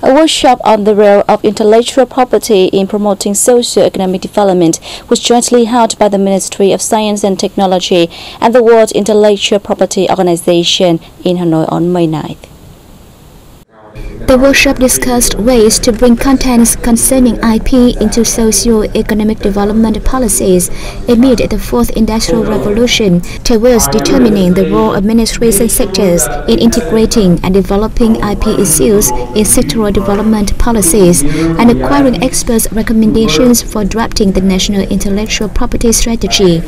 A workshop on the role of intellectual property in promoting socio-economic development was jointly held by the Ministry of Science and Technology and the World Intellectual Property Organization in Hanoi on May 9th. The workshop discussed ways to bring contents concerning IP into socio-economic development policies amid the fourth industrial revolution, towards determining the role of ministries and sectors in integrating and developing IP issues in sectoral development policies, and acquiring experts' recommendations for drafting the national intellectual property strategy.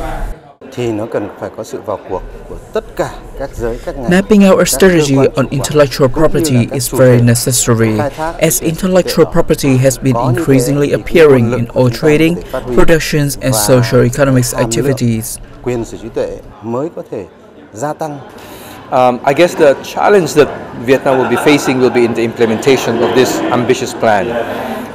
Mapping out a strategy on intellectual property is very necessary, as intellectual property has been increasingly appearing in all trading, productions and socio-economic activities. I guess the challenge that Vietnam will be facing will be in the implementation of this ambitious plan.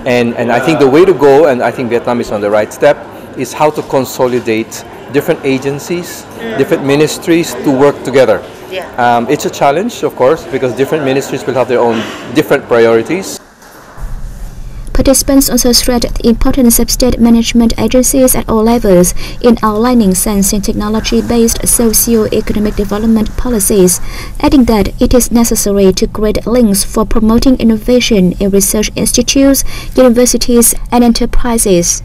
And I think the way to go, and I think Vietnam is on the right step, is how to consolidate different agencies, different ministries to work together. It's a challenge, of course, because different ministries will have their own different priorities. Participants also stressed the importance of state management agencies at all levels in outlining science and technology-based socio-economic development policies, adding that it is necessary to create links for promoting innovation in research institutes, universities, and enterprises.